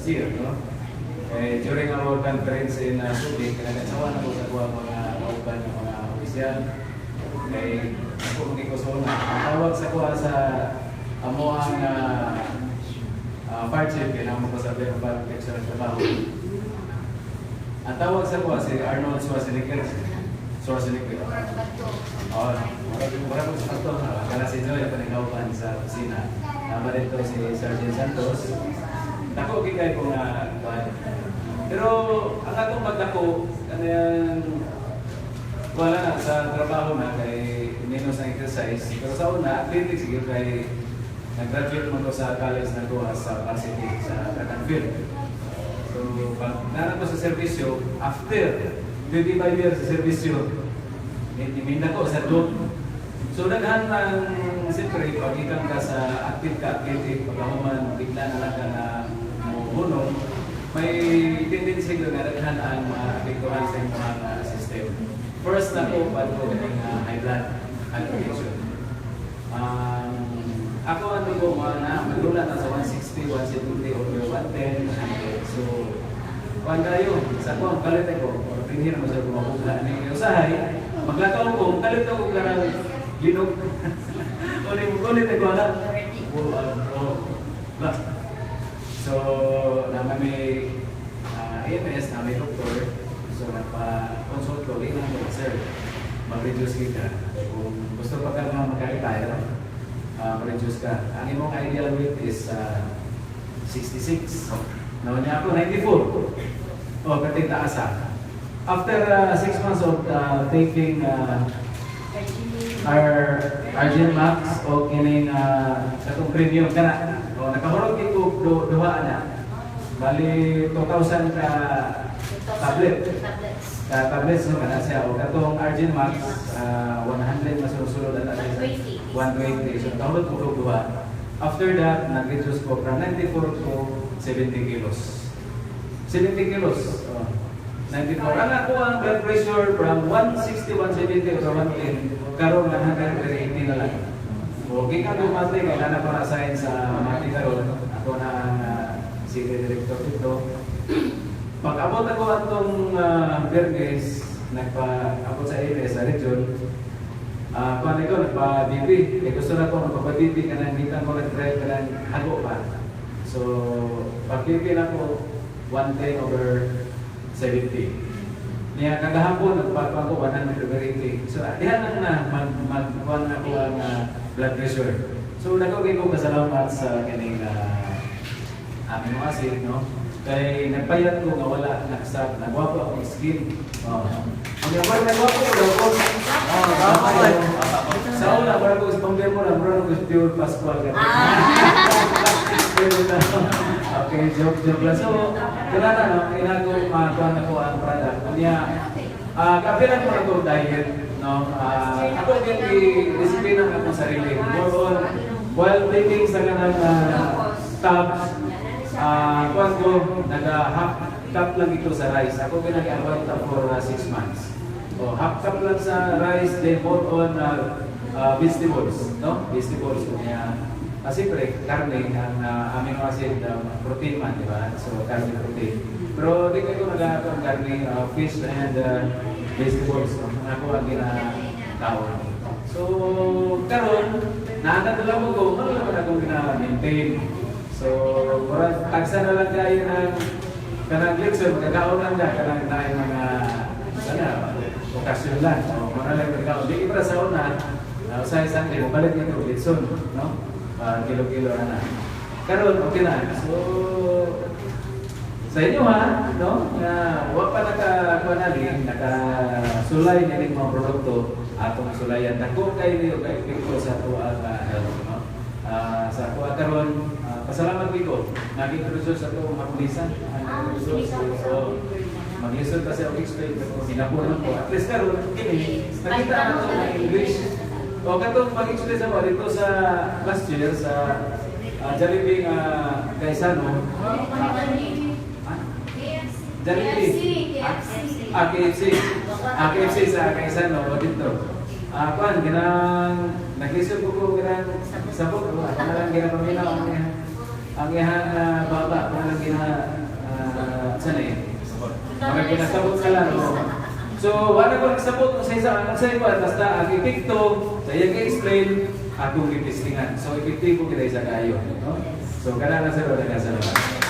last year, no? During our conference in Subic, kinagasawa na ko sa kuha mga kauban ng mga opisyal. Ako magkikosona. Ang tawag sa kuha sa amuang fire chief, kinamang ko sa Bureau of Architecture at Trabaho. Ang tawag sa kuha si Arnold Schwarzenegger. Mura ko sa ito. Kala si Joy, panigaupan sa kusina. Tama rin ito si Sergeant Santos. Dako, kikay ko nga. Pero ang atong magdako, wala na sa trabaho na kay minus ang exercise. Pero sa una, athletics, sige kay nag-graduate mo ko sa college na ko sa varsity sa Catanfield. So, pag nanan ko sa servisyo, after 25 years sa servisyo, iminda ko sa doon. So, naghan ng siyempre, pag ikang ka sa active ka, active, pagkahuman, bigla na lang ka na muhunong, may tendency ko na naghan ang apektuhan sa mga system. First na ko, pag ko ng high blood hypertension. Ako ano ko, maglulat na sa 160, 170, over 110, 100. So, kung kayo, sa ko, ang kalit ako, or pinir mo sa kumapugla ng usahay, maglakaw ko, kalit ako karang linog. Ulit ako na. So, naman may AMS, na may doktor, so nagpa-consult ko, ilang ko, sir, mag-reduce kita. Kung gusto pa ka naman mag-retire, mag-reduce ka. Ang imong ideal weight is 66. Naman niya ako, 94. O, kating taasa. After 6 months of taking our Argent Max o kining katong premium kana. O, nakahurog ko duha na. Bali, 2,000 ka tablet. Tablets no kana siya. O katong Argent Max, 100 masusunod na tayo. 120. So, nakahurog ko duha. After that, nag-reduce ko from 94 to 70 kilos. 70 kilos. 94. Ang ako ang blood pressure from 160, 170 to 110, karon na hanggang 180 na lang. Okay ka dumati, kailan na para sa sa mati karon. Ako na ang city director dito. Pag-abot ako atong Berges, nagpa-abot sa ABS, sa region, paano ko, nagpa-BP. Gusto na ko, nagpa-BP ka na, hindi ko nag-drive ka na, hago pa. So, pag-BP na ko, 110 over 70. Niya kagahapon nagpapako 180. So diyan na magkuan na ko ang blood pressure. So nagawin ko pasalamat sa kining amino acid no. Kay nagpayat ko nga wala nakasab, nagwapo ako skin. Ang yaman nagwapo ko daw ko. Sa una para ko sa pamilya mo na bro ko pure Pascual ka. Okay, joke lang. So, kailangan no, kailangan ko makuha na ko ang product. Kanya, kapilan ko na ko diet, no? Ako i-disiplina ng akong sarili. More on, while taking sa kanang tabs, kuwan ko, nag-half cup lang ito sa rice. Ako ginag-avoid ito for 6 months. So, half cup lang sa rice, then more on vegetables, no? Vegetables. Kanya, siyempre, karne, ang amino acid, protein man, di ba? So, karne, protein. Pero di ko nag-aakong karne, fish and vegetables. Ako ang ginatawag. So, karon naagad lang ko, ano naman akong gina-maintain. So, tagsa na lang kayo ng kanang glixer, magkakaon lang dyan, kanang tayo mga, okasyon lang. So, mga lang magkakaon. Di ibra sa una, sa isang kilo, balik nyo ito, litson, no? Kilo-kilo na. Karon okay na. So sa inyo ha, no? Wa pa naka-kuanali, naka-sulay nining mga produkto atong sulayan. Dako kay niyo kay epekto sa tuwa health, no? Sa tuwa karon, pasalamat ko. Nag-introduce sa to mapulisan. So mag-listen kasi ako explain ko sinapunan ko. At least karon kini nakita nato ng English. O katong mag-explain sa mo dito sa last year sa Jollibee Gaisano. Jollibee. KFC. KFC sa Gaisano dito. Kuan ginang nag-listen ko ginang sabog ko. Ano lang ginang paminaw niya. ang iyang baba kung lang gina sanay. Mga ginasabot ka lang. So, wala ko nagsabot sa isa iba, basta ang epekto, sa iyang explain, akong itistingan. So, epektibo kita isa kayo. No? So, kailangan sa roda ka sa laban.